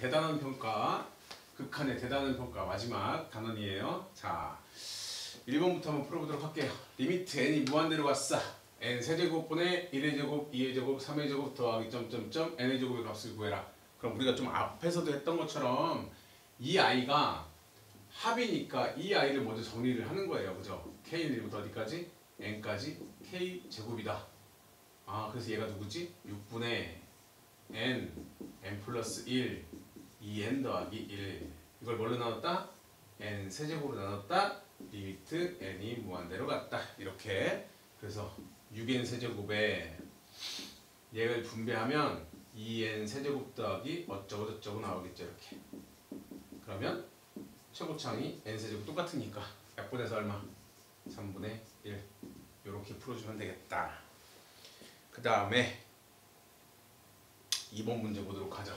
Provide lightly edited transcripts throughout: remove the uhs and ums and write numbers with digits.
대단한 평가, 극한의 대단한 평가 마지막 단원이에요. 자, 1번부터 한번 풀어보도록 할게요. 리미트 n이 무한대로 갔어. n 세제곱분의 1의 제곱, 2의 제곱, 3의 제곱 더하기 점점점 n의 제곱의 값을 구해라. 그럼 우리가 좀 앞에서도 했던 것처럼 이 아이가 합이니까 이 아이를 먼저 정리를 하는 거예요. 그죠? k1부터 어디까지? n까지 k 제곱이다. 아, 그래서 얘가 누구지? 6분의 n 플러스 1 2n 더하기 1 이걸 뭘로 나눴다? n 세제곱으로 나눴다. 리미트 n이 무한대로 갔다. 이렇게. 그래서 6n 세제곱에 얘를 분배하면 2n 세제곱 더하기 어쩌고 저쩌고 나오겠죠. 이렇게. 그러면 최고창이 n 세제곱 똑같으니까 약분해서 얼마? 3분의 1 이렇게 풀어주면 되겠다. 그 다음에 2번 문제 보도록 하죠.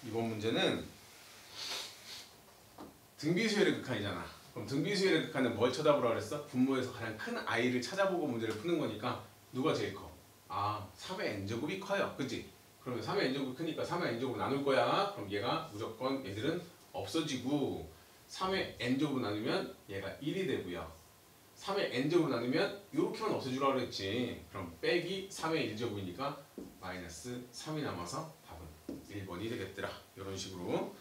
2번 문제는 등비수열의 극한이잖아. 그럼 등비수열의 극한은 뭘 쳐다보라 그랬어? 분모에서 가장 큰 i를 찾아보고 문제를 푸는 거니까 누가 제일 커? 아, 3의 n제곱이 커요. 그치? 그러면 3의 n제곱이 크니까 3의 n제곱 나눌 거야. 그럼 얘가 무조건 얘들은 없어지고 3의 n제곱 나누면 얘가 1이 되고요. 3의 n제곱 나누면 이렇게만 없어지라고 그랬지. 그럼 빼기 3의 1제곱이니까 마이너스 3이 남아서 답은 1번이 되겠더라. 이런 식으로.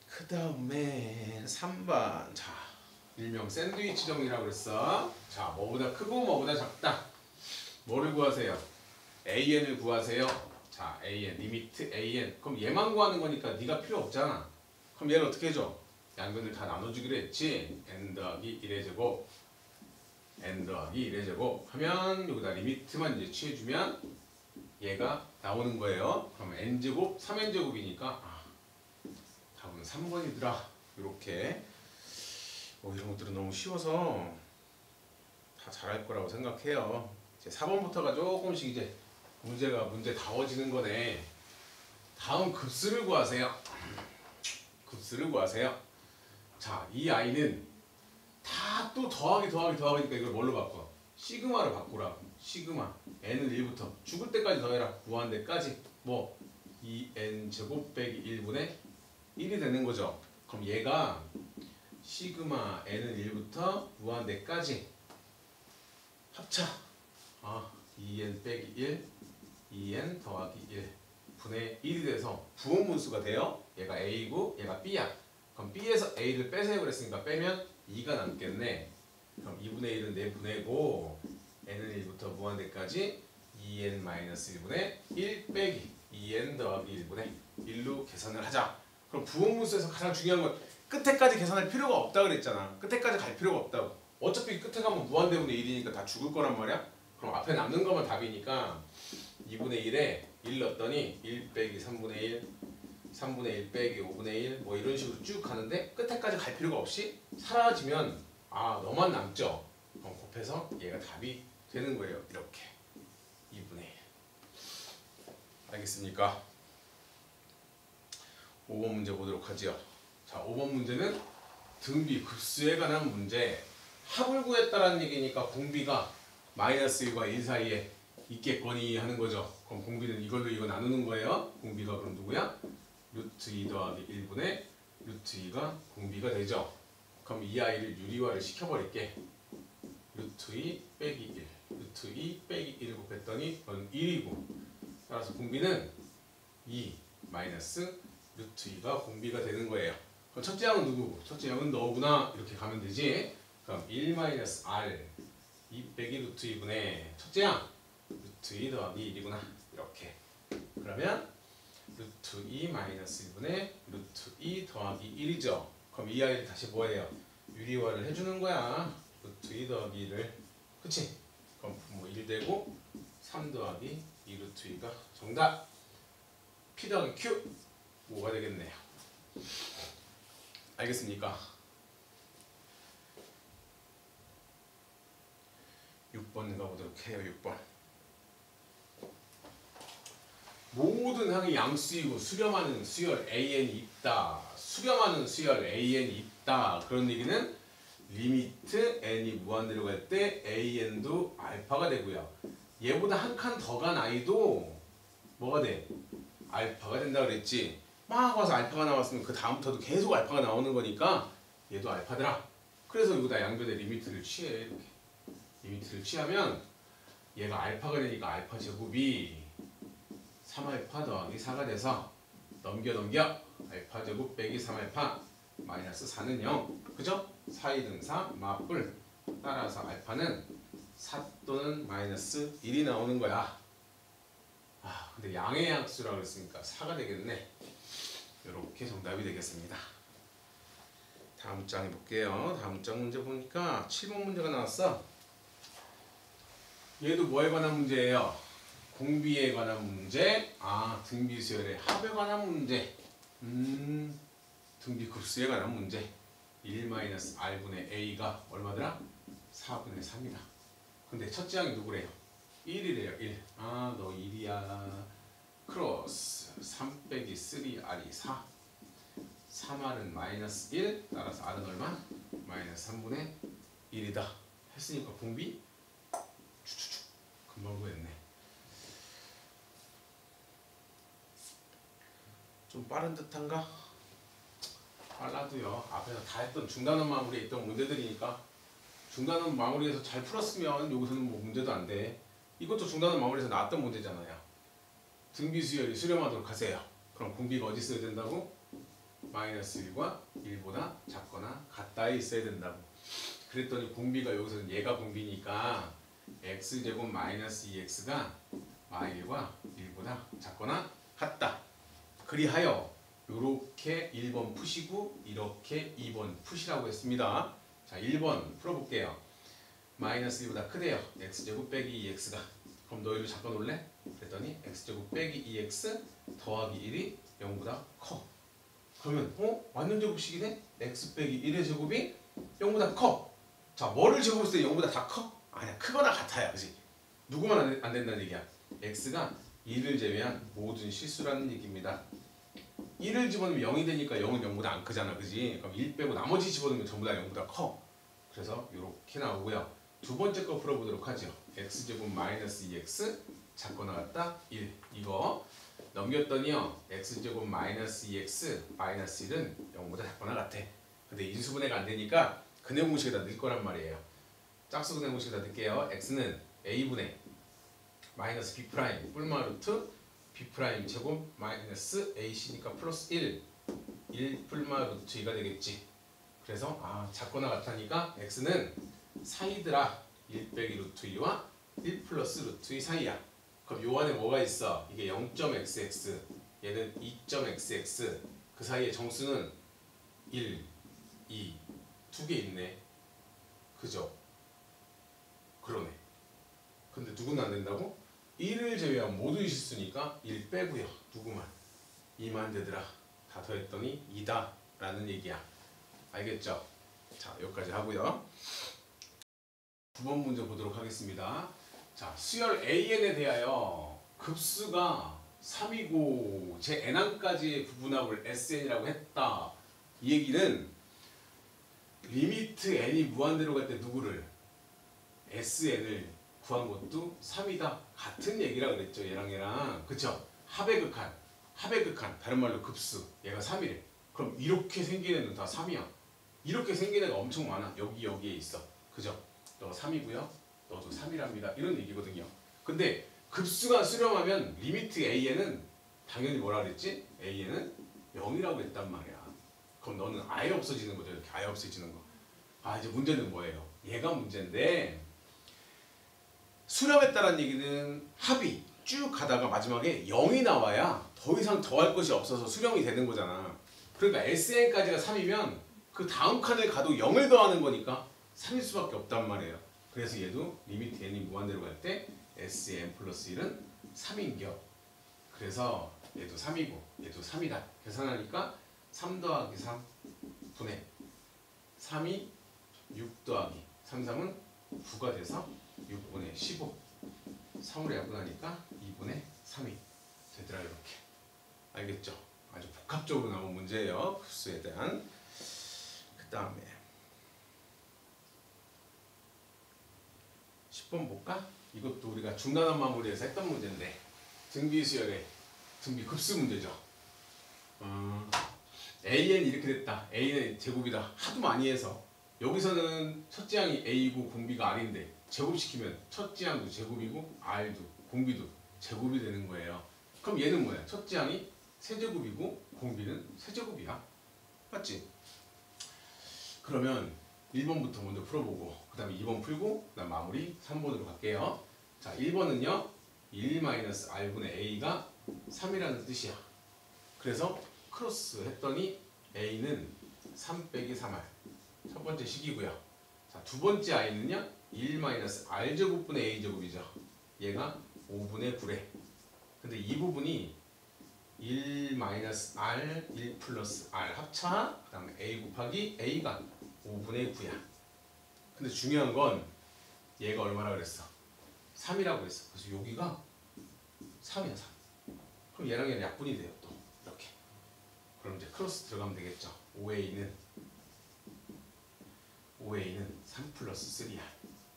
그 다음에 3번. 자, 일명 샌드위치 정리라고 그랬어. 자, 뭐보다 크고 뭐보다 작다. 뭐를 구하세요? an을 구하세요. 자, an, 리미트 an. 그럼 얘만 구하는 거니까 네가 필요 없잖아. 그럼 얘를 어떻게 해줘? 양변을 다 나눠주기로 했지. n 더하기 1의 제곱 n 더하기 1의 제곱 하면 여기다 리미트만 이제 취해주면 얘가 나오는 거예요. 그럼 n제곱 3n제곱이니까 아, 답은 3번이더라. 이렇게. 이런 것들은 너무 쉬워서 다 잘할 거라고 생각해요. 이제 4번부터가 조금씩 이제 문제 다워지는 거네. 다음 급수를 구하세요. 급수를 구하세요. 자, 이 아이는 다 또 더하기니까 이걸 뭘로 바꿔? 시그마로 바꾸라. 시그마 n을 1부터 죽을 때까지 더해라. 무한대까지. 뭐 2n 제곱 빼기 1분의 1이 되는 거죠. 그럼 얘가 시그마 n을 1부터 무한대까지 합차. 아, 2n 빼기 1 2n 더하기 1 분의 1이 돼서 부호문수가 돼요. 얘가 a고 얘가 b야. 그럼 b에서 a를 빼세요 그랬으니까 빼면 2가 남겠네. 그럼 2분의 1은 내분해고 n은 1부터 무한대까지 2n-1분의 1 빼기 2n 더하기 1분의 1로 계산을 하자. 그럼 부호문수에서 가장 중요한 건 끝에까지 계산할 필요가 없다 그랬잖아. 끝에까지 갈 필요가 없다고. 어차피 끝에 가면 무한대분의 1이니까 다 죽을 거란 말이야. 그럼 앞에 남는 것만 답이니까 2분의 1에 1 넣었더니 1 빼기 3분의 1 3분의 1 빼기 5분의 1 뭐 이런 식으로 쭉 가는데 끝에까지 갈 필요가 없이 사라지면 아, 너만 남죠. 그럼 곱해서 얘가 답이 되는 거예요. 이렇게 2분의 1. 알겠습니까? 5번 문제 보도록 하죠. 자, 5번 문제는 등비 급수에 관한 문제. 합을 구했다라는 얘기니까 공비가 마이너스 1과 1 사이에 있겠거니 하는 거죠. 그럼 공비는 이걸로 이거 나누는 거예요. 공비가 그럼 누구야? 루트 2 더하기 1분의 루트 2가 공비가 되죠. 그럼 이 아이를 유리화를 시켜버릴게. 루트 2 빼기 1 루트 2 빼기 1을 곱했더니 그건 1이고 따라서 공비는 2 마이너스 루트 2가 공비가 되는 거예요. 그럼 첫째 양은 누구고? 첫째 양은 너구나. 이렇게 가면 되지. 그럼 1 마이너스 r 2 빼기 루트 2분의 첫째 양 루트 2 더하기 1이구나. 이렇게. 그러면 루트 2 마이너스 1분의 루트 2 더하기 1이죠. 그럼 이 아이를 다시 뭐예요? 유리화를 해주는 거야. 루트 2 더하기 1을. 그치? 그럼 뭐 1 되고 3 더하기 2 루트 2가 정답. P 더하기 Q 5가 되겠네요. 알겠습니까? 6번 가보도록 해요. 6번. 모든 항이 양수이고 수렴하는 수열 AN이 있다. 수렴하는 수열 AN이 있다. 그런 얘기는 리미트 n이 무한대로 갈 때 AN도 알파가 되고요. 얘보다 한 칸 더 간 i도 뭐가 돼? 알파가 된다 그랬지. 막 와서 알파가 나왔으면 그 다음부터도 계속 알파가 나오는 거니까 얘도 알파더라. 그래서 여기다 양변의 리미트를 취해. 이렇게 리미트를 취하면 얘가 알파가 되니까 알파 제곱이 3알파 더하기 4가 돼서 넘겨 알파 제곱 빼기 3알파 마이너스 4는 0. 그죠? 4의 등사 맞불. 따라서 알파는 4 또는 마이너스 1이 나오는 거야. 아, 근데 양의 약수라고 그랬으니까 4가 되겠네. 이렇게 정답이 되겠습니다. 다음 장 해볼게요. 다음 장 문제 보니까 7번 문제가 나왔어. 얘도 뭐에 관한 문제예요? 공비에 관한 문제. 아, 등비수열의 합에 관한 문제. 등비급수에 관한 문제. 1-r분의 a가 얼마더라? 4분의 3이다. 근데 첫째 항이 누구래요? 1이래요. 1. 아, 너 1이야. 크로스 3 빼기 3r이 4. 3r은 마이너스 1. 따라서 r은 얼마? 마이너스 3분의 1이다. 했으니까 공비 추추추 금방 구했네. 좀 빠른 듯한가? 빨라도요. 앞에서 다 했던 중단원 마무리에 있던 문제들이니까 중단원 마무리에서 잘 풀었으면 여기서는 뭐 문제도 안 돼. 이것도 중단원 마무리에서 나왔던 문제잖아요. 등비수열이 수렴하도록 하세요. 그럼 공비가 어디 있어야 된다고? 마이너스 1과 1보다 작거나 같다에 있어야 된다고. 그랬더니 공비가 여기서는 얘가 공비니까 x제곱 마이너스 2x가 y1과 1보다 작거나 같다. 그리하여 요렇게 1번 푸시고 이렇게 2번 푸시라고 했습니다. 자, 1번 풀어볼게요. 마이너스 1보다 크대요. x제곱 빼기 2x가. 그럼 너희를 잠깐 올래? 그랬더니 x제곱 빼기 2x 더하기 1이 0보다 커. 그러면 완전 제곱식이네? x 빼기 1의 제곱이 0보다 커. 자, 뭐를 제곱했을 때 0보다 다 커? 아니야, 크거나 같아야. 그지? 누구만 안 된다는 얘기야. x가 2를 제외한 모든 실수라는 얘기입니다. 1을 집어넣으면 0이 되니까 0은 0보다 안 크잖아. 그지? 그럼 1 빼고 나머지 집어넣으면 전부 다 0보다 커. 그래서 이렇게 나오고요. 두 번째 거 풀어보도록 하죠. x제곱 마이너스 2x 작거나 같다 1. 이거 넘겼더니요. x제곱 마이너스 2x 마이너스 1은 0보다 작거나 같아. 근데 인수분해가 안 되니까 근해 공식에다 넣을 거란 말이에요. 짝수 근해 공식에다 넣을게요. x는 a분의 마이너스 b 프라임 뿔마 루트 b 프라임 제곱 마이너스 ac니까 플러스 1 뿔마 루트 2가 되겠지. 그래서 작거나 같다니까 x는 사이드라 1 빼기 루트 2와 1 플러스 루트 2 사이야. 그럼 요 안에 뭐가 있어? 이게 0.xx 얘는 2.xx 그 사이에 정수는 1, 2 두 개 있네. 그죠? 그러네. 근데 누구는 안 된다고? 1을 제외한 모두 실수니까 1 빼고요. 누구만? 2만 되더라. 다 더했더니 2다 라는 얘기야. 알겠죠? 자, 여기까지 하고요. 9번 문제 보도록 하겠습니다. 자, 수열 AN에 대하여 급수가 3이고 제 n항까지의 부분합을 SN이라고 했다. 이 얘기는 리미트 n이 무한대로 갈 때 누구를? SN을 구한 것도 3이다. 같은 얘기라 그랬죠. 얘랑 그쵸? 합의 극한 다른 말로 급수 얘가 3이래. 그럼 이렇게 생긴 애는 다 3이야. 이렇게 생긴 애가 엄청 많아. 여기에 있어. 그죠? 너 3이고요. 너도 3이랍니다. 이런 얘기거든요. 근데 급수가 수렴하면 리미트 AN은 당연히 뭐라 그랬지? AN은 0이라고 했단 말이야. 그럼 너는 아예 없어지는 거죠. 이렇게 아예 없어지는 거. 이제 문제는 뭐예요? 얘가 문제인데 수렴했다는 얘기는 합이 쭉 가다가 마지막에 0이 나와야 더 이상 더할 것이 없어서 수렴이 되는 거잖아. 그러니까 SN까지가 3이면 그 다음 칸을 가도 0을 더하는 거니까 3일 수밖에 없단 말이에요. 그래서 얘도 리미트 n이 무한대로 갈 때 SN 플러스 1은 3인겨. 그래서 얘도 3이고 얘도 3이다. 계산하니까 3 더하기 3 분의 3이 6 더하기 3, 3은 9가 돼서 6분의 15 3으로 약분하니까 2분의 3이 되더라. 이렇게. 알겠죠? 아주 복합적으로 나온 문제예요. 급수에 대한. 그 다음에 10번 볼까? 이것도 우리가 중단원 마무리에서 했던 문제인데 등비 수열의 등비 급수 문제죠. AN 이렇게 됐다. A는 제곱이다. 하도 많이 해서 여기서는 첫째 항이 A이고 공비가 R인데 제곱시키면 첫째 항도 제곱이고 R도 공비도 제곱이 되는 거예요. 그럼 얘는 뭐야? 첫째 항이 세제곱이고 공비는 세제곱이야. 맞지? 그러면 1번부터 먼저 풀어보고 그 다음에 2번 풀고 그 다음 마무리 3번으로 갈게요. 자 1번은요 1-R분의 A가 3이라는 뜻이야. 그래서 크로스 했더니 A는 3 빼기 3R 첫 번째 식이고요. 자, 두 번째 I는요 1-R제곱분의 A제곱이죠. 얘가 5분의 9래. 근데 이 부분이 1-R, 1 플러스 R 합차 그 다음에 A 곱하기 A가 5분의 9야. 근데 중요한 건 얘가 얼마나 그랬어? 3이라고 했어. 그래서 여기가 3이야 3. 그럼 얘랑 얘는 약분이 돼요 또 이렇게. 그럼 이제 크로스 들어가면 되겠죠. 5A는 3 플러스 3야.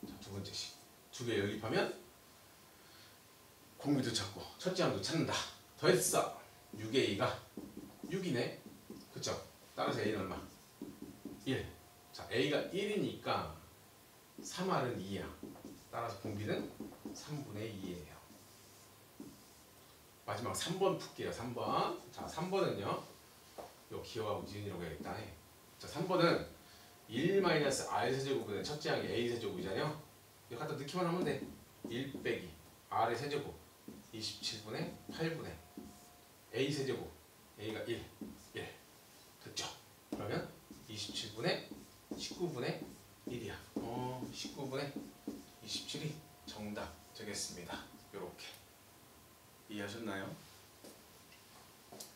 자, 두 번째 식. 두 개 연립하면 공비도 찾고 첫째 항도 찾는다. 더했어. 6A가 6이네. 그쵸? 따라서 A는 얼마? 1. 자, A가 1이니까 3R은 2야. 따라서 공비는 3분의 2예요. 마지막 3번 풀게요. 3번. 자, 3번은요. 요 기억하고 지은이라고 해야겠다. 자, 3번은 1-R 세제곱분의 첫째 항이 A 세제곱이잖아요. 이거 갖다 넣기만 하면 돼. 1 빼기 R의 세제곱 27분의 8분의 A 세제곱 A가 1 됐죠? 그러면 27분의 19분의 1이야. 19분의 27이 정답 되겠습니다. 요렇게 이해하셨나요?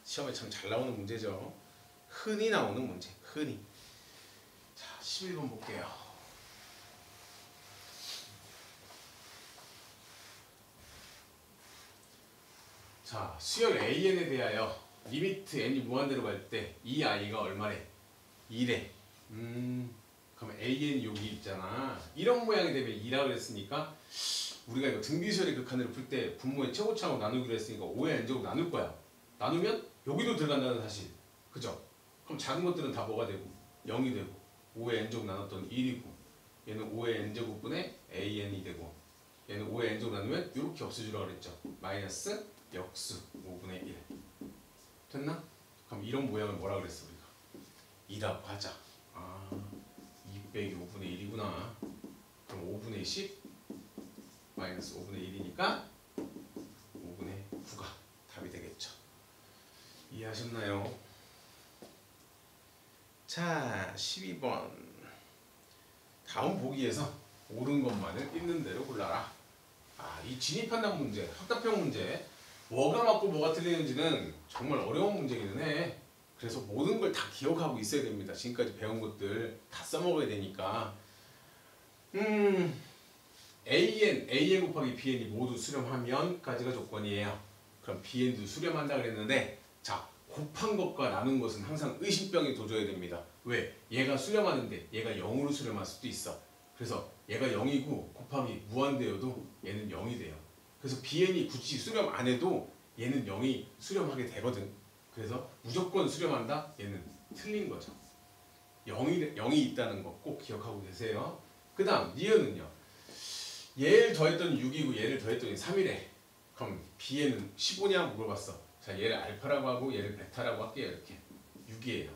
시험에 참 잘 나오는 문제죠. 흔히 나오는 문제. 흔히. 자, 11번 볼게요. 자, 수열 AN에 대하여 리미트 n이 무한대로 갈 때 이 i가 얼마래? 2래. 그럼 AN이 여기 있잖아. 이런 모양이 되면 2라 그랬으니까 우리가 이거 등비수열의 극한으로 풀 때 분모의 최고차하고 나누기로 했으니까 5의 n제곱 나눌 거야. 나누면 여기도 들어간다는 사실. 그죠? 그럼 작은 것들은 다 뭐가 되고 0이 되고 5의 n제곱 나눴던 1이고 얘는 5의 n제곱분의 AN이 되고 얘는 5의 n제곱 나누면 이렇게 없애주라고 그랬죠. 마이너스 역수 5분의 1 됐나? 그럼 이런 모양을 뭐라 그랬어 우리가? 2라고 하자. 2 빼기 5분의 1이구나. 그럼 5분의 10 마이너스 5분의 1이니까 5분의 9가 답이 되겠죠. 이해하셨나요? 자, 12번. 다음 보기에서 옳은 것만을 있는 대로 골라라. 이 진입한단 문제, 확답형 문제, 뭐가 맞고 뭐가 틀리는지는 정말 어려운 문제기는 해. 그래서 모든 걸 다 기억하고 있어야 됩니다. 지금까지 배운 것들 다 써먹어야 되니까. AN 곱하기 BN이 모두 수렴하면까지가 조건이에요. 그럼 BN도 수렴한다 그랬는데, 자, 곱한 것과 나눈 것은 항상 의심병이 도져야 됩니다. 왜? 얘가 수렴하는데 얘가 0으로 수렴할 수도 있어. 그래서 얘가 0이고 곱하기 무한대여도 얘는 0이 돼요. 그래서 BN이 굳이 수렴 안 해도 얘는 0이 수렴하게 되거든. 그래서 무조건 수렴한다? 얘는 틀린 거죠. 0이 있다는 거 꼭 기억하고 계세요. 그 다음 니은은요. 얘를 더했더니 6이고 얘를 더했더니 3이래. 그럼 B에는 15냐 물어봤어. 자, 얘를 알파라고 하고 얘를 베타라고 할게요. 이렇게 6이에요.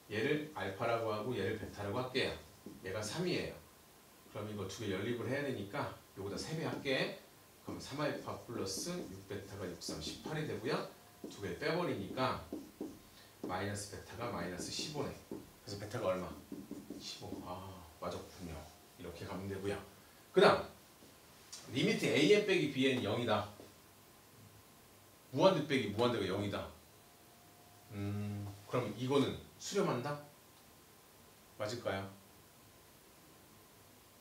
얘를 알파라고 하고 얘를 베타라고 할게요. 얘가 3이에요. 그럼 이거 두 개 연립을 해야 되니까 요거다 3배 할게. 그럼 3알파 플러스 6베타가 6, 3, 18이 되고요. 두 개 빼버리니까 마이너스 베타가 마이너스 15네. 그래서 베타가 얼마? 15. 맞았군요. 이렇게 가면 되고요. 그 다음 리미트 AN 빼기 BN이 0이다. 무한대 빼기 무한대가 0이다. 그럼 이거는 수렴한다? 맞을까요?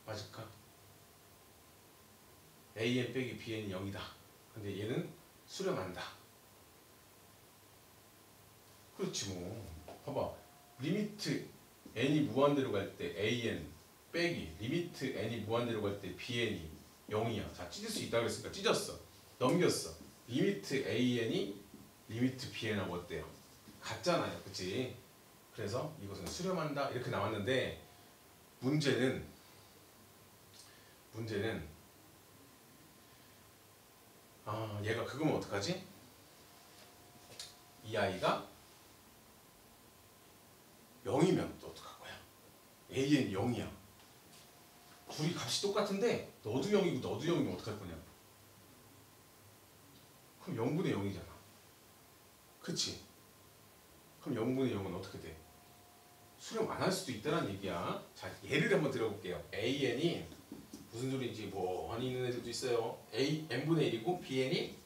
맞을까? AN 빼기 BN이 0이다. 근데 얘는 수렴한다. 그렇지 뭐. 봐봐. 리미트 n이 무한대로 갈 때 AN 빼기 리미트 n이 무한대로 갈 때 BN이 0이야. 자, 찢을 수 있다고 했으니까 찢었어. 넘겼어. 리미트 AN이 리미트 BN하고 어때요? 같잖아요. 그치? 그래서 이것은 수렴한다 이렇게 나왔는데 문제는 얘가 그거면 어떡하지? 이 아이가 0이면 또 어떡할 거야? AN이 0이야. 둘이 값이 똑같은데 너도 0이고 너도 0이면 어떡할 거냐? 그럼 0분의 0이잖아. 그치? 그럼 0분의 0은 어떻게 돼? 수렴 안 할 수도 있다는 얘기야. 자, 예를 한번 들어볼게요. AN이 무슨 소리인지 뭐 많이 있는 애들도 있어요. n분의 1이고 BN이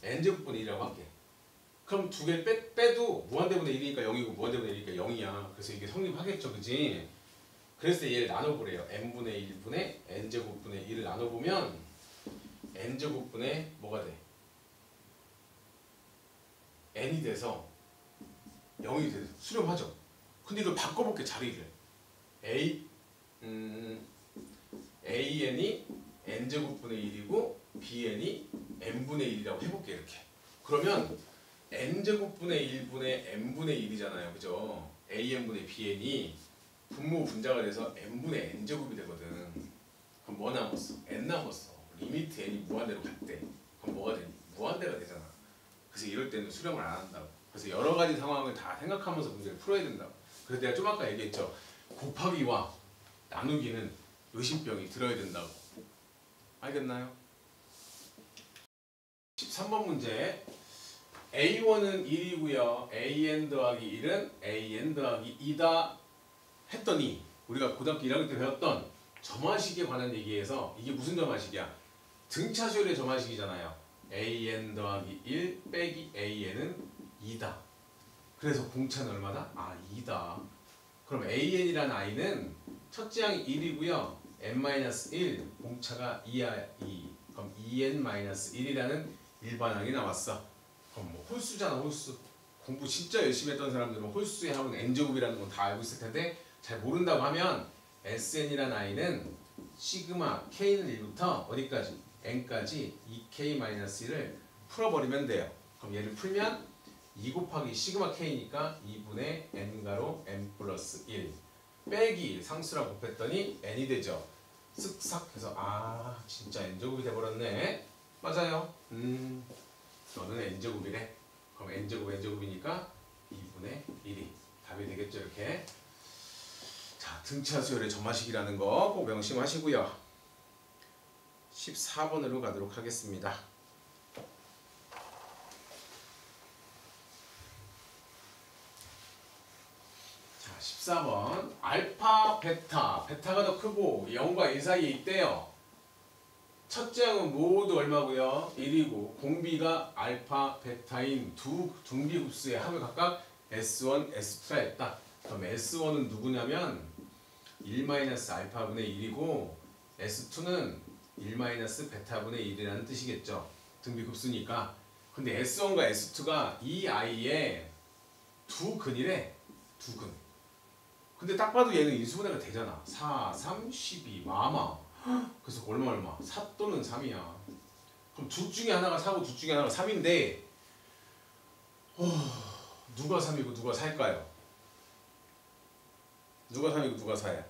n제곱분의 1이라고 할게. 그럼 두 개를 빼도 무한대분의 1이니까 0이고 무한대분의 1이니까 0이야. 그래서 이게 성립하겠죠. 그지? 그래서 얘를 나눠보래요. n분의 1분의 n제곱분의 1을 나눠보면 n제곱분의 뭐가 돼? n이 돼서 0이 돼서 수렴하죠. 근데 이걸 바꿔볼게. 자리를 AN이 n제곱분의 1이고 BN이 n분의 1이라고 해볼게. 이렇게 그러면 n제곱분의 1분의 n분의 1이잖아요. 그죠? AN분의 BN이 분모 분자가 돼서 n분의 n제곱이 되거든. 그럼 뭐 남았어? n 남았어. 리미트 n이 무한대로 갔대. 그럼 뭐가 되니? 무한대가 되잖아. 그래서 이럴 때는 수렴을 안 한다고. 그래서 여러 가지 상황을 다 생각하면서 문제를 풀어야 된다고. 그래서 내가 좀 아까 얘기했죠. 곱하기와 나누기는 의심병이 들어야 된다고. 알겠나요? 13번 문제. A1은 1이고요. AN 더하기 1은 AN 더하기 2다 했더니 우리가 고등학교 1학년 때 배웠던 점화식에 관한 얘기에서 이게 무슨 점화식이야? 등차수열의 점화식이잖아요. AN 더하기 1 빼기 AN은 2다. 그래서 공차는 얼마다? 2다. 그럼 AN이라는 아이는 첫째 항이 1이고요. n-1 공차가 2야 2. 그럼 2n-1이라는 일반항이 나왔어. 그럼 뭐 홀수잖아. 홀수. 공부 진짜 열심히 했던 사람들은 홀수의 합은 n제곱이라는 건 다 알고 있을 텐데 잘 모른다고 하면 SN이라는 아이는 시그마 K는 1부터 어디까지? n까지 2K-1을 풀어버리면 돼요. 그럼 얘를 풀면 2 곱하기 시그마 K니까 2분의 n가로 n 플러스 1 빼기 1 상수랑 곱했더니 n이 되죠. 쓱싹 해서 진짜 n제곱이 돼버렸네. 맞아요. 너는 n제곱이래. 그럼 n제곱이니까 2분의 1이 답이 되겠죠. 이렇게. 자, 등차수열의 점화식이라는 거 꼭 명심하시고요. 14번으로 가도록 하겠습니다. 자, 14번. 알파, 베타가 더 크고 0과 1 사이에 있대요. 첫째 항은 모두 얼마고요? 1이고 공비가 알파, 베타인 두 등비급수의 합을 각각 S1, S2라 했다. 그럼 S1은 누구냐면 1-알파분의 1이고 S2는 1-베타분의 1이라는 뜻이겠죠. 등비급수니까. 근데 S1과 S2가 이 아이의 두 근이래. 두 근. 근데 딱 봐도 얘는 인수분해가 되잖아. 4, 3, 12, 마마. 그래서 얼마? 4 또는 3이야. 그럼 둘 중에 하나가 4고 둘 중에 하나가 3인데 누가 3이고 누가 4일까요? 누가 3이고 누가 4야?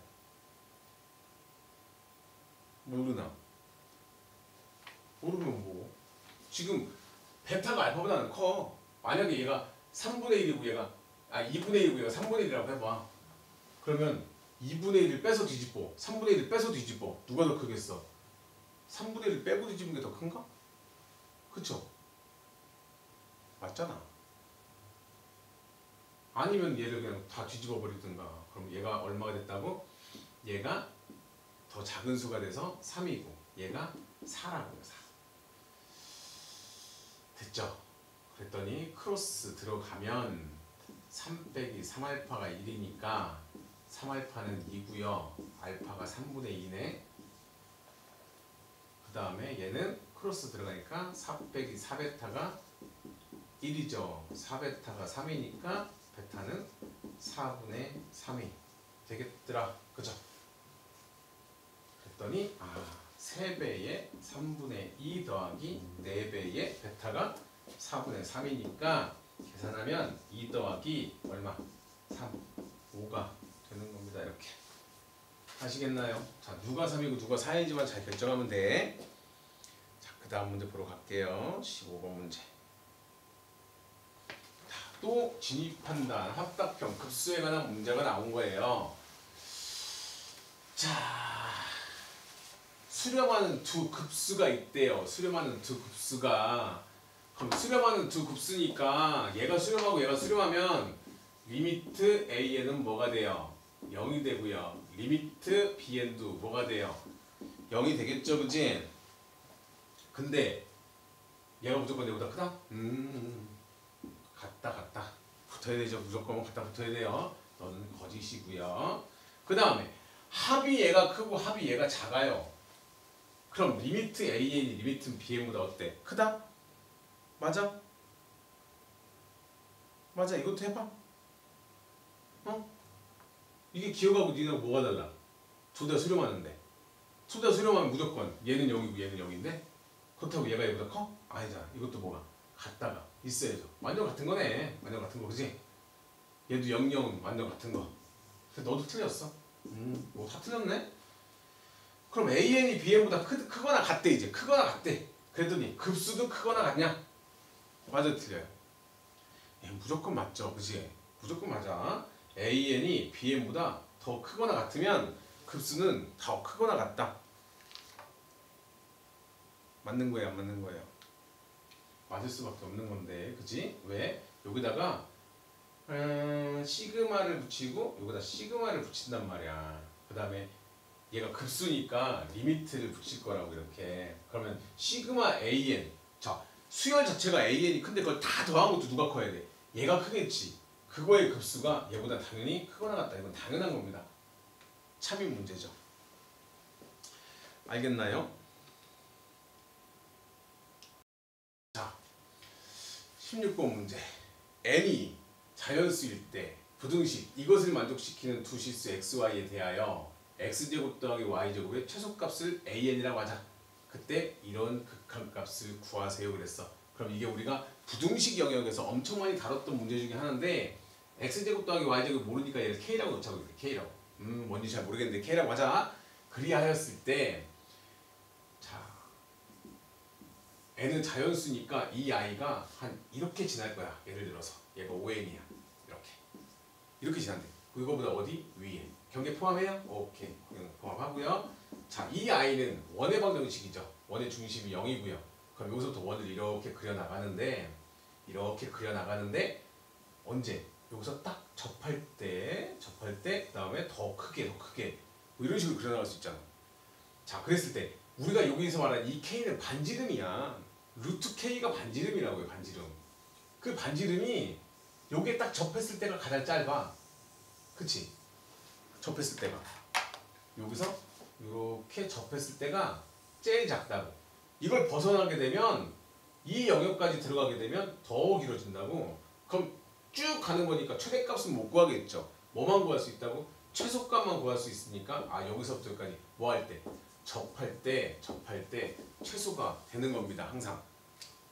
모르나? 모르면 뭐? 지금 베타가 알파보다는 커. 만약에 얘가 3분의 1이고 얘가 2분의 1이고 얘가 3분의 1이라고 해봐. 그러면 2분의 1을 빼서 뒤집어 3분의 1을 빼서 뒤집어 누가 더 크겠어? 3분의 1을 빼고 뒤집은 게 더 큰가? 그쵸? 맞잖아. 아니면 얘를 그냥 다 뒤집어 버리든가. 그럼 얘가 얼마가 됐다고? 얘가 더 작은 수가 돼서 3이고 얘가 4라고요. 4. 됐죠? 그랬더니 크로스 들어가면 3 빼기 3알파가 1이니까 3알파는 2고요. 알파가 3분의 2네. 그 다음에 얘는 크로스 들어가니까 4 빼기 4베타가 1이죠. 4베타가 3이니까 베타는 4분의 3이 되겠더라. 그죠? 그랬더니 3배의 3분의 2 더하기 4배의 베타가 4분의 3이니까 계산하면 2 더하기 얼마? 3, 5가 되는 겁니다. 이렇게. 아시겠나요? 자, 누가 3이고 누가 4인지만 잘 결정하면 돼. 자, 그 다음 문제 보러 갈게요. 15번 문제. 또 진입한단 합답형 급수에 관한 문제가 나온 거예요. 자, 수렴하는 두 급수가 있대요. 수렴하는 두 급수가. 그럼 수렴하는 두 급수니까 얘가 수렴하고 얘가 수렴하면 리미트 AN은 뭐가 돼요? 0이 되고요. 리미트 BN도 뭐가 돼요? 0이 되겠죠, 그지? 근데 얘가 무조건 얘보다 크다? 같다. 붙어야 되죠. 무조건 갖다 붙어야 돼요. 너는 거짓이고요. 그 다음에 합이 얘가 크고 합이 얘가 작아요. 그럼 리미트 AN이 리미트 BN보다 어때? 크다? 맞아? 맞아. 이것도 해봐. 어? 이게 기억하고 니네가 뭐가 달라? 둘 다 수렴하는데. 둘 다 수렴하면 무조건 얘는 0이고 얘는 0인데 그렇다고 얘가 얘보다 커? 아니잖아. 이것도 뭐가? 같다가 있어야죠. 완전 같은 거네. 완전 같은 거, 그지? 얘도 0, 0은 완전 같은 거. 근데 너도 틀렸어. 뭐 다 틀렸네? 그럼 AN이 BN보다 크거나 같대, 이제. 크거나 같대. 그랬더니 급수도 크거나 같냐? 맞아, 틀려요. 무조건 맞죠, 그지? 무조건 맞아. AN이 BN보다 더 크거나 같으면 급수는 더 크거나 같다. 맞는 거예요, 안 맞는 거예요? 맞을 수밖에 없는 건데, 그지? 왜? 여기다가 시그마를 붙이고 여기다 시그마를 붙인단 말이야. 그 다음에 얘가 급수니까 리미트를 붙일 거라고 이렇게. 그러면 시그마 AN. 자, 수열 자체가 AN이 큰데 그걸 다 더한 것도 누가 커야 돼? 얘가 크겠지. 그거의 급수가 얘보다 당연히 크거나 같다. 이건 당연한 겁니다. 참인 문제죠. 알겠나요? 자, 16번 문제. n이 자연수일 때 부등식 이것을 만족시키는 두 실수 xy에 대하여 x제곱 더하기 y제곱의 최소값을 an이라고 하자. 그때 이런 극한값을 구하세요 그랬어. 그럼 이게 우리가 부등식 영역에서 엄청 많이 다뤘던 문제 중에 하나인데 x제곱 더하기 y제곱 모르니까 얘를 k라고 넣자고 그래. k라고. 뭔지 잘 모르겠는데 k라고 하자. 그리하였을 때 자, n은 자연수니까 이 i가 한 이렇게 지날 거야. 예를 들어서 얘가 5n이야. 이렇게 지난대. 그거보다 어디? 위에. 경계 포함해요? 오케이. 포함하고요. 자, 이 i는 원의 방정식이죠. 원의 중심이 0이고요. 그럼 여기서부터 원을 이렇게 그려나가는데 언제? 여기서 딱 접할 때 그 다음에 더 크게 뭐 이런 식으로 그려나갈 수 있잖아. 자, 그랬을 때 우리가 여기서 말하는 이 k는 반지름이야. 루트 k가 반지름이라고요. 반지름. 그 반지름이 요게 딱 접했을 때가 가장 짧아. 그치? 접했을 때가. 여기서 이렇게 접했을 때가 제일 작다고. 이걸 벗어나게 되면 이 영역까지 들어가게 되면 더 길어진다고. 그럼 쭉 가는 거니까 최대값은 못 구하겠죠. 뭐만 구할 수 있다고? 최소값만 구할 수 있으니까 여기서부터 여기까지 뭐 할 때? 접할 때 최소가 되는 겁니다. 항상.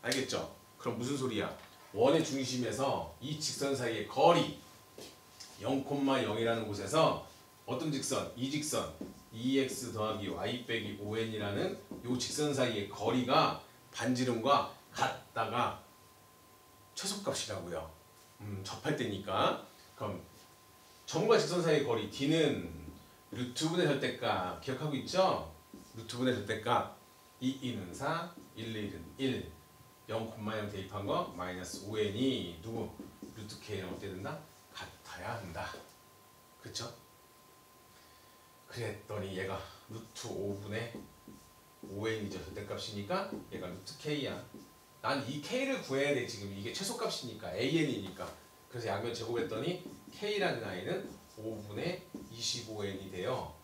알겠죠? 그럼 무슨 소리야? 원의 중심에서 이 직선 사이의 거리 0,0이라는 곳에서 어떤 직선? 이 직선 2x 더하기 y 빼기 5n이라는 이 직선 사이의 거리가 반지름과 같다가 최소값이라고요. 접할 때니까. 그럼 점과 직선 사이의 거리 d는 루트분의 절대값 기억하고 있죠? 루트분의 절대값 2는 4, 1은 1 0,0 대입한 거 마이너스 5n이 누구? 루트 k는 어떻게 된다? 같아야 한다. 그쵸? 그랬더니 얘가 루트 5분의 5n이죠. 절대값이니까 얘가 루트 k야. 난 이 k를 구해야 돼. 지금 이게 최소값이니까 an이니까. 그래서 양면 제곱했더니 k라는 i는 5분의 25n이 돼요.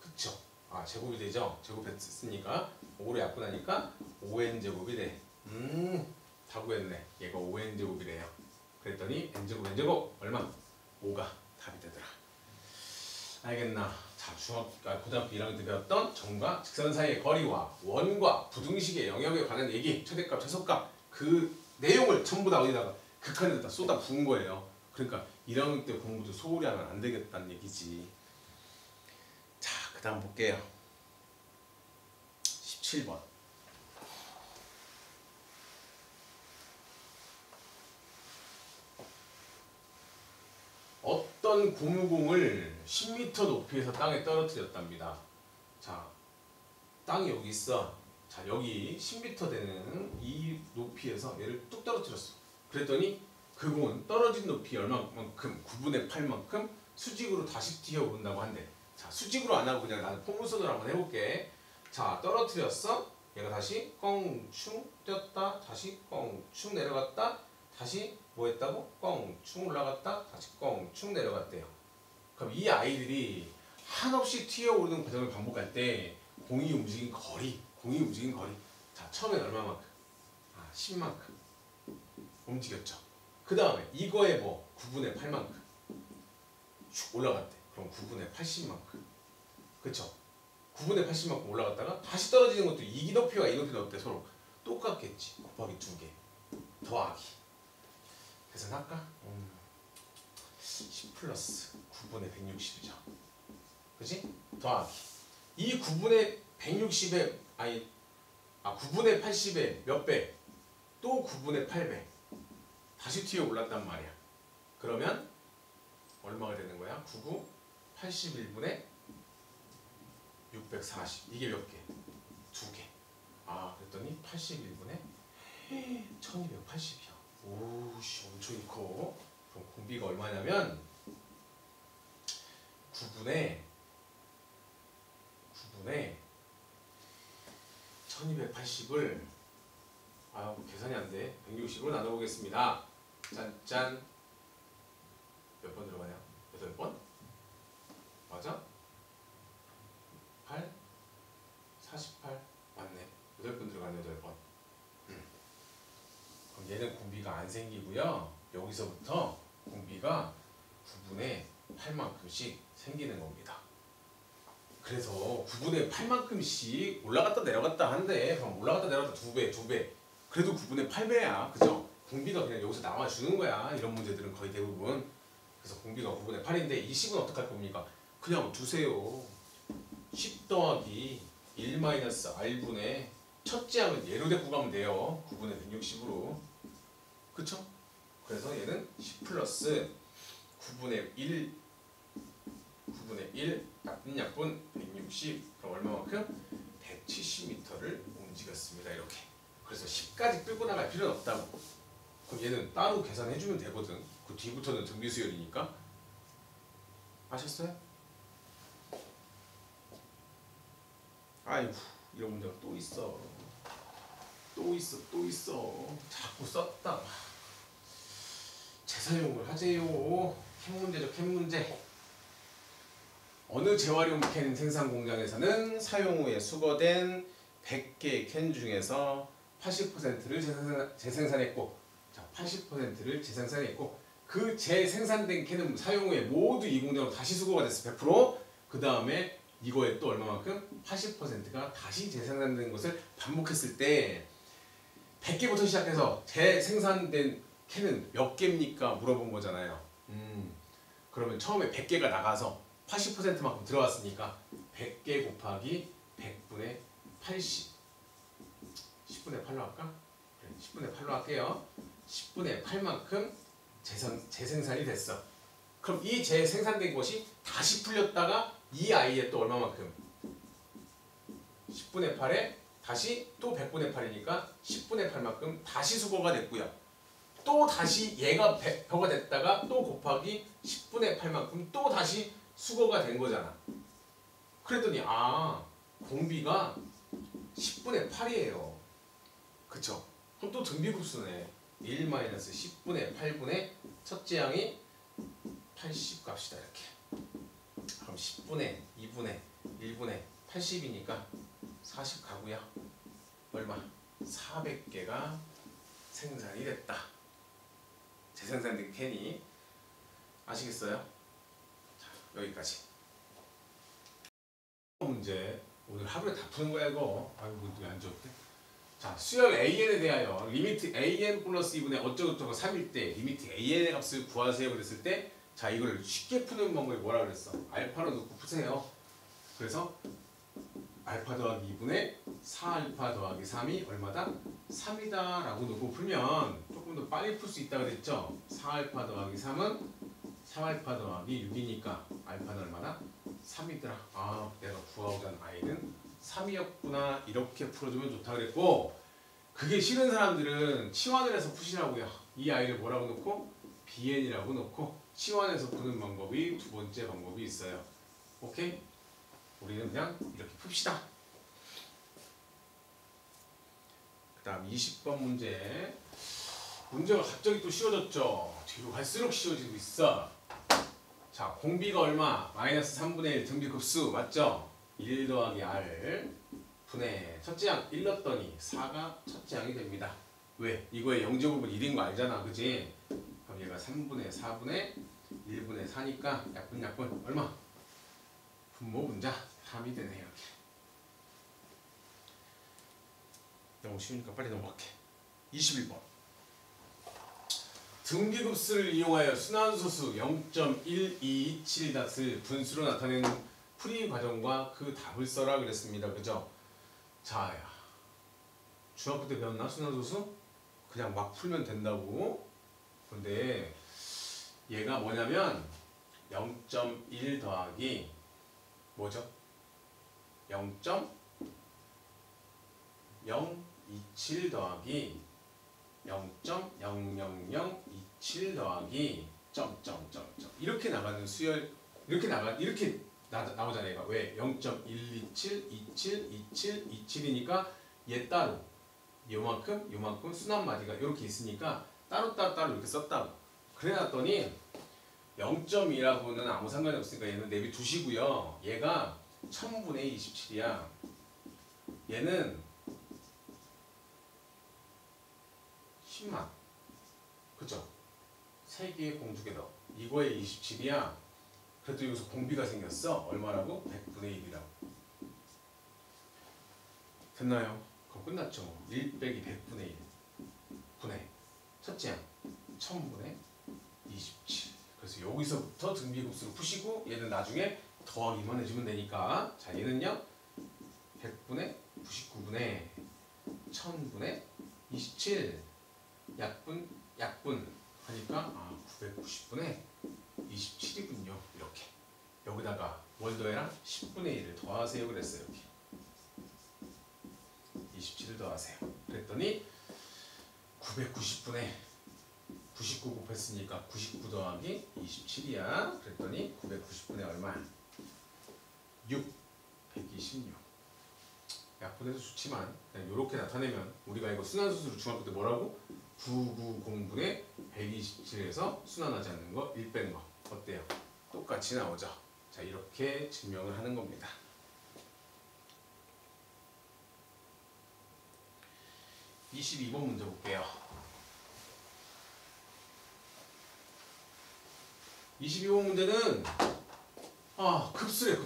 그쵸? 제곱이 되죠? 제곱했으니까 5로 약분하니까 5n 제곱이 돼. 다 구했네. 얘가 5n 제곱이래요. 그랬더니 n제곱 얼마? 5가 답이 되더라. 알겠나? 자, 고등학교 1학년 때 배웠던 점과 직선 사이의 거리와 원과 부등식의 영역에 관한 얘기, 최대값, 최소값 그 내용을 전부 다 어디다가 극한에다 쏟아 부은 거예요. 그러니까 1학년 때 공부도 소홀히 하면 안 되겠다는 얘기지. 자, 그 다음 볼게요. 17번. 어떤 고무공을 10m 높이에서 땅에 떨어뜨렸답니다. 자, 땅이 여기 있어. 자, 여기 10m 되는 이 높이에서 얘를 뚝 떨어뜨렸어. 그랬더니 그 공은 떨어진 높이 얼마만큼 9분의 8만큼 수직으로 다시 뛰어오른다고 한대. 자, 수직으로 안 하고 그냥 나는 포물선으로 한번 해볼게. 자, 떨어뜨렸어. 얘가 다시 껑충 뛰었다. 다시 껑충 내려갔다. 다시 뭐 했다고? 껑충 올라갔다. 다시 껑충 내려갔대요. 그럼 이 아이들이 한없이 튀어오르는 과정을 반복할 때 공이 움직인 거리. 자, 처음엔 얼마만큼? 10만큼 움직였죠. 그 다음에 이거에 뭐 9분의 8만큼 쭉 올라갔대. 그럼 9분의 80만큼. 그쵸? 9분의 80만큼 올라갔다가 다시 떨어지는 것도 이 높이와 이 높이가 어때? 서로 똑같겠지. 곱하기 2개 더하기. 계산할까? 10 플러스 9분의 160이죠. 그치? 더하기. 이 9분의 160에 9분의 80에 몇 배? 또 9분의 8배. 다시 튀어 올랐단 말이야. 그러면 얼마가 되는 거야? 99, 81분의 640. 이게 몇 개? 2개. 그랬더니 81분의 1280이야. 오씨, 엄청 커. 그럼 공비가 얼마냐면 9분의 1280을 계산이 안 돼. 160으로 나눠보겠습니다. 짠짠. 몇 번 들어가냐? 8번? 맞아? 8? 48? 맞네. 8번 들어가네. 8번. 그럼 얘는 공비가 안 생기고요. 여기서부터 공비가 9분의 8만큼씩 생기는 겁니다. 그래서 9분의 8만큼씩 올라갔다 내려갔다 한대. 그럼 올라갔다 내려갔다 2배. 그래도 9분의 8배야. 그죠? 공비가 그냥 여기서 나와주는 거야. 이런 문제들은 거의 대부분. 그래서 공비가 9분의 8인데 이 10은 어떡할 겁니까? 그냥 두세요. 10 더하기 1 마이너스 r분의 첫째 항은 얘로 데리고 가면 돼요. 9분의 160으로. 그쵸? 그래서 얘는 10 플러스 9분의 1 나쁜 약분 160. 그럼 얼마만큼? 170m를 움직였습니다. 이렇게. 그래서 10까지 끌고 나갈 필요는 없다고. 그럼 얘는 따로 계산해주면 되거든. 그 뒤부터는 등비수열이니까. 아셨어요? 아이고, 이런 문제가 또 있어. 자꾸 썼다. 재사용을 하재요. 캔 문제죠, 캔 문제. 어느 재활용 캔 생산 공장에서는 사용 후에 수거된 100개의 캔 중에서 80%를 재생산했고, 자, 80%를 재생산했고, 그 재생산된 캔은 사용 후에 모두 이 공장으로 다시 수거가 됐어. 100%. 그 다음에 이거에 또 얼마만큼? 80%가 다시 재생산된 것을 반복했을 때 100개부터 시작해서 재생산된 캔은 몇 개입니까? 물어본 거잖아요. 그러면 처음에 100개가 나가서 80%만큼 들어왔으니까 100개 곱하기 100분의 80. 10분의 8로 할까? 그래, 10분의 8로 할게요. 10분의 8만큼 재생산이 됐어. 그럼 이 재생산된 것이 다시 풀렸다가 이 아이에 또 얼마만큼? 10분의 8에 다시 또 100분의 8이니까 10분의 8만큼 다시 수거가 됐고요. 또 다시 얘가 100가 됐다가 또 곱하기 10분의 8만큼 또 다시 수거가 된 거잖아. 그랬더니 공비가 10분의 8이에요. 그쵸? 그럼 또 등비급수네. 1-10분의 8분의 첫째 항이 80 값이다. 이렇게. 그럼 10분의 2분의 1분의 80이니까 40 가고요. 얼마? 400개가 생산이 됐다. 재생산된 캔이. 아시겠어요? 자, 여기까지. 문제. 오늘 하루에 다 푸는 거야 이거. 아이고 안 좋대. 자, 수열 AN에 대하여 리미트 AN 플러스 2분의 어쩌고저쩌고 3일 때 리미트 AN의 값을 구하세요 그랬을 때, 자 이걸 쉽게 푸는 방법이 뭐라 그랬어? 알파로 놓고 푸세요. 그래서 알파 더하기 2분의 4알파 더하기 3이 얼마다? 3이다 라고 놓고 풀면 조금 더 빨리 풀 수 있다 그랬죠? 4알파 더하기 3은 3알파 더하기 6이니까 알파는 얼마다? 3이더라. 아, 내가 구하고자 아이는 3이었구나. 이렇게 풀어주면 좋다 그랬고, 그게 싫은 사람들은 치환을 해서 푸시라고요. 이 아이를 뭐라고 놓고? BN이라고 놓고 치환해서 푸는 방법이 두 번째 방법이 있어요. 오케이? 우리는 그냥 이렇게 풉시다. 그 다음 20번 문제. 문제가 갑자기 또 쉬워졌죠. 뒤로 갈수록 쉬워지고 있어. 자, 공비가 얼마? 마이너스 3분의 1 등비급수 맞죠? 1 더하기 R 분의 첫째 양 1 넣었더니 4가 첫째 양이 됩니다. 왜? 이거의 영제곱은 1인 거 알잖아. 그지? 그럼 얘가 3분의 4분의 1분의 4니까 약분 얼마? 분모 분자 3이 되네. 이렇게. 너무 쉬우니까 빨리 넘어갈게. 21번. 등비급수를 이용하여 순환소수 0.1227닷을 분수로 나타내는 풀이 과정과 그 답을 써라 그랬습니다. 그죠? 자, 야. 중학교 때 배웠나? 순환소수? 그냥 막 풀면 된다고. 근데 얘가 뭐냐면 0.1 더하기 뭐죠? 0.027 더하기 0.00027 더하기 점점점점 이렇게 나가는 수열, 이렇게 나오잖아요. 얘가 왜? 0.127, 27, 27, 27이니까 얘 따로 요만큼 순환마디가 이렇게 있으니까 따로 이렇게 썼다고. 그래놨더니 0.2라고는 아무 상관이 없으니까 얘는 내비 두시고요. 얘가 1000분의 27이야. 얘는 10만. 그쵸? 3개의 공주개 더. 이거에 27이야. 그래도 여기서 공비가 생겼어. 얼마라고? 100분의 1이라고. 됐나요? 그럼 끝났죠. 1 빼기 100분의 1 분의 첫째 양 1000분의 27. 그래서 여기서부터 등비급수를 푸시고 얘는 나중에 더하기만 해주면 되니까. 자, 얘는요 100분의 99분의 1000분의 27 약분 하니까 990분의 27이군요. 이렇게. 여기다가 뭘 더해라? 10분의 1을 더하세요 그랬어요. 이렇게 27을 더하세요. 그랬더니 990분의 99 곱했으니까 99 더하기 27이야. 그랬더니 990분의 얼마? 126. 약분해서 좋지만 그냥 이렇게 나타내면 우리가 이거 순환수수로 중학교 때 뭐라고? 990분의 127에서 순환하지 않는 거 1 뺀 거 어때요? 똑같이 나오죠. 자, 이렇게 증명을 하는 겁니다. 22번 문제 볼게요. 22번 문제는 급수래.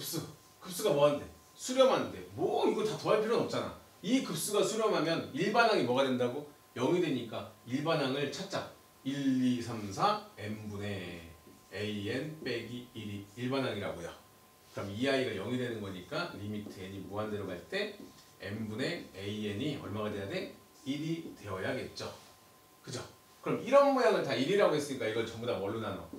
급수가 뭐한대? 수렴한대. 뭐 이거 다 더할 필요는 없잖아. 이 급수가 수렴하면 일반항이 뭐가 된다고? 0이 되니까 일반항을 찾자. 1, 2, 3, 4 n분의 an 빼기 1이 일반항이라고요. 그럼 이 아이가 0이 되는 거니까 리미트 n이 무한대로 갈 때 n분의 an이 얼마가 돼야 돼? 1이 되어야겠죠. 그죠? 그럼 이런 모양을 다 1이라고 했으니까 이걸 전부 다 뭘로 나눠?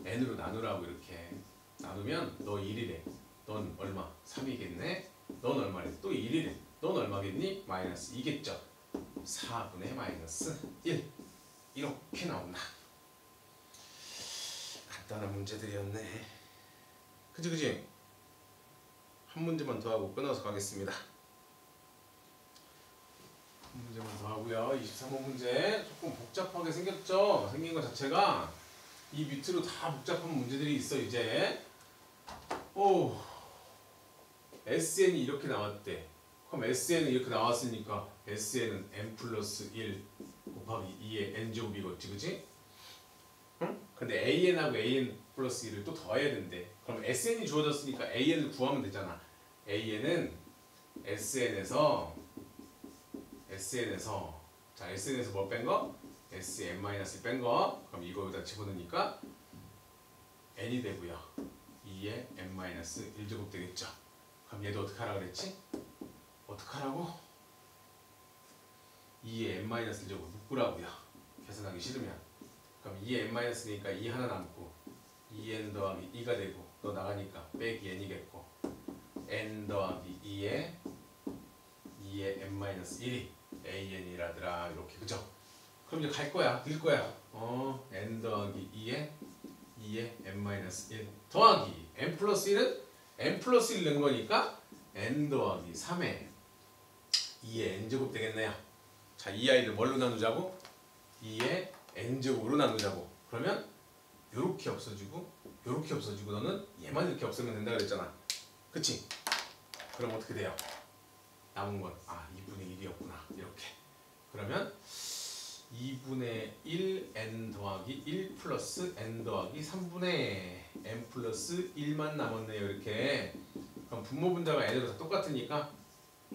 n으로 나누라고. 이렇게 나누면 너 1이래. 넌 얼마? 3이겠네. 넌 얼마래? 또 1이래. 넌 얼마겠니? 마이너스 2겠죠. 4분의 마이너스 1. 이렇게 나온다. 간단한 문제들이었네. 그치? 한 문제만 더 하고 끊어서 가겠습니다. 한 문제만 더 하고요. 23번 문제 조금 복잡하게 생겼죠? 생긴 것 자체가 이 밑으로 다 복잡한 문제들이 있어. 이제 SN이 이렇게 나왔대. 그럼 SN은 이렇게 나왔으니까 SN은 n 플러스 1 곱하기 2의 n제곱이겠지, 그치? 응? 근데 AN하고 AN 플러스 1을 또 더해야 된대. 그럼 SN이 주어졌으니까 AN을 구하면 되잖아. AN은 SN에서 자 SN에서 뭐 뺀 거? SN-1 뺀 거. 그럼 이거 여기다 집어넣으니까 n이 되고요. 2의 n-1제곱 되겠죠. 그럼 얘도 어떻게 하라 그랬지? 어떻게 하라고? 2의 n-1제곱 묶으라고요. 계산하기 싫으면. 그럼 2의 n-니까 2 하나 남고 2n 더하기 2가 되고 너 나가니까 빼기 n이겠고 n 더하기 2의 n-1이 an이라더라. 이렇게 그죠? 그럼 이제 갈 거야. 늘 거야. n 더하기 2의 n-1 더하기 n 플러스 1은 n 플러스 1 넣은 거니까 n 더하기 3의 2의 n제곱 되겠네요. 자, 이 아이를 뭘로 나누자고? 2의 n제곱으로 나누자고. 그러면 요렇게 없어지고 요렇게 없어지고 너는 얘만 이렇게 없애면 된다 그랬잖아. 그치? 그럼 어떻게 돼요? 남은 건 2분의 1이었구나. 이렇게. 그러면 2분의 1 n 더하기 1 플러스 n 더하기 3분의 n 플러스 1만 남았네요. 이렇게. 그럼 분모 분자가 n으로 다 똑같으니까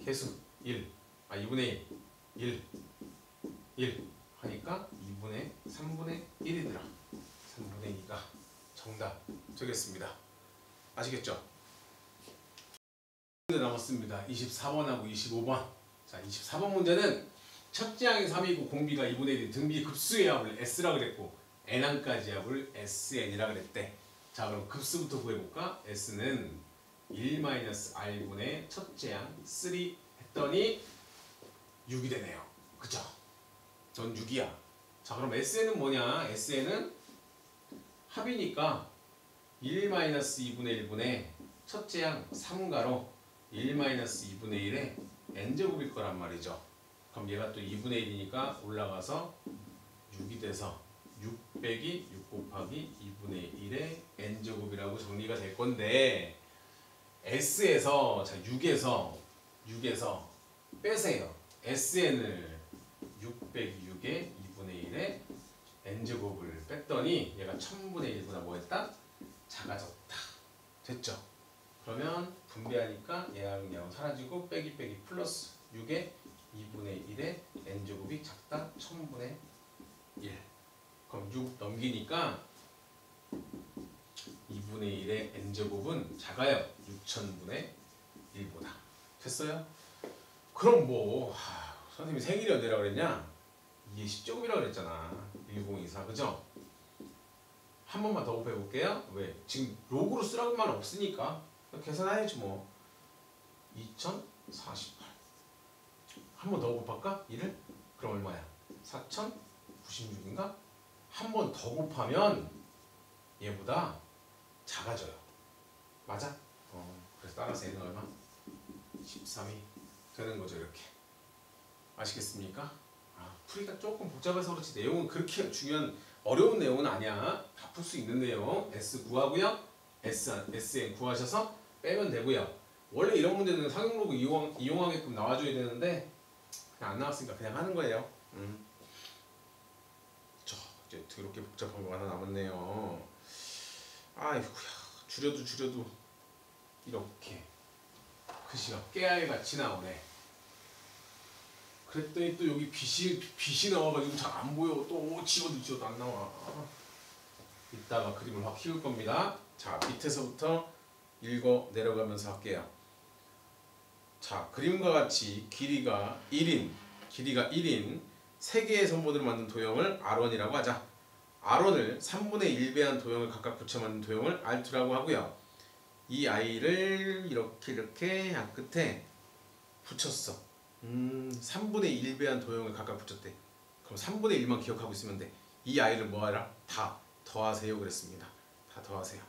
계수 2분의 1 하니까 2분의 3분의 1이더라. 3분의 2가 정답 되겠습니다. 아시겠죠? 문제 남았습니다. 24번하고 25번. 자, 24번 문제는 첫째 항이 3이고 공비가 2분의 1인 등비 급수의 합을 S라 그랬고 N항까지 합을 SN이라 그랬대. 자, 그럼 급수부터 구해볼까? S는 1-R분의 첫째 항 3 했더니 6이 되네요. 그쵸? 전 6이야. 자, 그럼 SN은 뭐냐? SN은 합이니까 1-2분의 1분의 첫째 항 3가로 1-2분의 1의 n제곱일 거란 말이죠. 그럼 얘가 또 2분의 1이니까 올라가서 6이 돼서 6 빼기 6 곱하기 2분의 1의 n제곱이라고 정리가 될 건데 S에서 자 6에서 빼세요. SN을 6 빼기 6의 2분의 1의 n제곱을 뺐더니 얘가 1000분의 1보다 뭐 했다? 작아졌다. 됐죠? 그러면 분배하니까 얘랑 사라지고 빼기 플러스 6의 2분의 1의 n제곱이 작다. 1000분의 1. 그럼 6 넘기니까 2분의 1의 n제곱은 작아요. 6000분의 1보다. 됐어요? 그럼 뭐 선생님이 생일이 언제라 그랬냐? 이게 10제곱이라 그랬잖아. 1024 그죠? 한 번만 더 곱해볼게요. 왜? 지금 로그로 쓰라고 말 없으니까 계산해야지 뭐. 2048 한 번 더 곱할까? 1을? 그럼 얼마야? 4096인가? 한 번 더 곱하면 얘보다 작아져요. 맞아? 그래서 따라서 얘는 얼마? 13이 되는 거죠. 이렇게. 아시겠습니까? 풀이가 조금 복잡해서 그렇지 내용은 그렇게 중요한 어려운 내용은 아니야. 다 풀 수 있는 내용. S 구하고요. SN 구하셔서 빼면 되고요. 원래 이런 문제는 상용로그 이용하게끔 나와줘야 되는데 그냥 안 나왔으니까 그냥 하는 거예요. 저 이제 더럽게 복잡한 거 하나 남았네요. 아이고야 줄여도 이렇게 글씨가 깨알같이 나오네. 그랬더니 또 여기 빛이 나와가지고 잘 안 보여. 또 지워도 안 나와. 이따가 그림을 확 키울 겁니다. 자, 밑에서부터 읽어 내려가면서 할게요. 자, 그림과 같이 길이가 1인 3개의 선보들을 만든 도형을 R1이라고 하자. R1을 3분의 1배한 도형을 각각 붙여 만든 도형을 R2라고 하고요. 이 아이를 이렇게 양 끝에 붙였어. 3분의 1배한 도형을 각각 붙였대. 그럼 3분의 1만 기억하고 있으면 돼. 이 아이를 뭐하라? 다 더하세요 그랬습니다. 다 더하세요.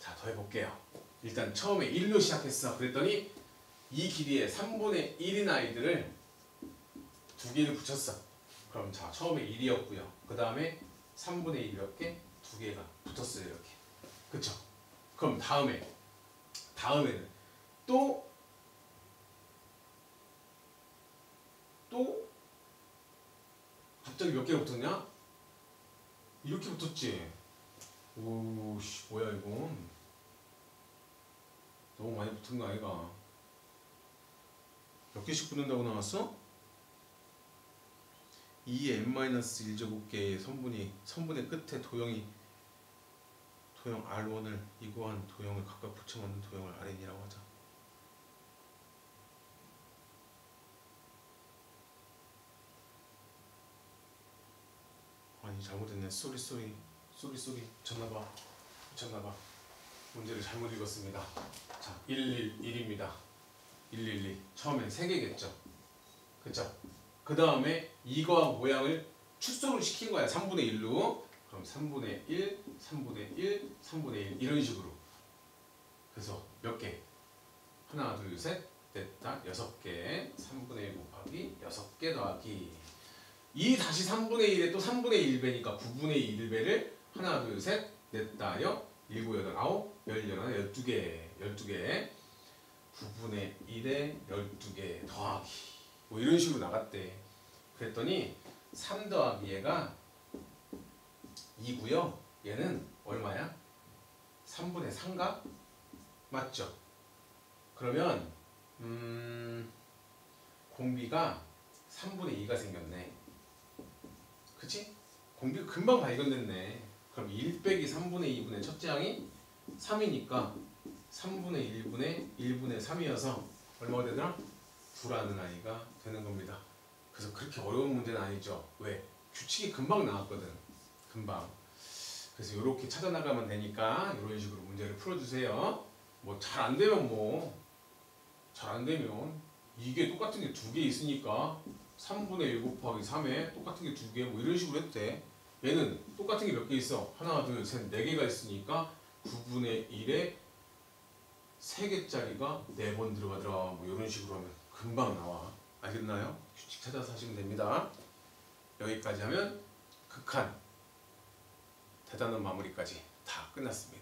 자, 더해볼게요. 일단 처음에 1로 시작했어. 그랬더니 이 길이의 3분의 1인 아이들을 2개를 붙였어. 그럼 자, 처음에 1이었고요. 그 다음에 3분의 1 이렇게 2개가 붙었어요. 이렇게. 그쵸? 그럼 다음에는 또 갑자기 몇 개가 붙었냐? 이렇게 붙었지. 오씨 뭐야 이건. 너무 많이 붙은 거 아이가? 몇 개씩 붙는다고 나왔어? 2의 n-1제곱계의 선분의 끝에 도형 R1을 이고한 도형을 각각 붙여만든 도형을 Rn이라고 하자. 아니 잘못했네. 쏘리 붙였나봐. 문제를 잘못 읽었습니다. 자, 111입니다. 112 처음엔 3개겠죠. 그쵸? 그 다음에 이거와 모양을 축소를 시킨 거야. 3분의 1로. 그럼 3분의 1, 3분의 1, 3분의 1 이런 식으로. 그래서 몇 개? 하나, 둘, 셋, 넷다 6개. 3분의 1 곱하기 6개 더하기 이 다시 3분의 1에 또 3분의 1배니까 9분의 1배를 하나, 둘, 셋, 넷, 다, 여, 7, 8, 9, 10, 11, 12개 9분의 1에 12개 더하기 뭐 이런 식으로 나갔대. 그랬더니 3 더하기 얘가 2고요. 얘는 얼마야? 3분의 3가? 맞죠? 그러면 공비가 3분의 2가 생겼네. 그치? 공비가 금방 발견됐네. 그럼 1 빼기 3분의 2분의 첫째 항이 3이니까 3분의 1분의 3이어서 얼마가 되더라? 9라는 아이가 되는 겁니다. 그래서 그렇게 어려운 문제는 아니죠. 왜? 규칙이 금방 나왔거든. 금방. 그래서 이렇게 찾아나가면 되니까 이런 식으로 문제를 풀어주세요. 뭐 잘 안 되면 이게 똑같은 게 2개 있으니까 3분의 1 곱하기 3에 똑같은 게 2개 뭐 이런 식으로 해도 돼. 얘는 똑같은 게 몇 개 있어? 하나, 둘, 셋, 4개가 있으니까 9분의 1에 3개짜리가 4번 들어가더라. 뭐 이런 식으로 하면 금방 나와. 알겠나요? 규칙 찾아서 하시면 됩니다. 여기까지 하면 극한 대단한 마무리까지 다 끝났습니다.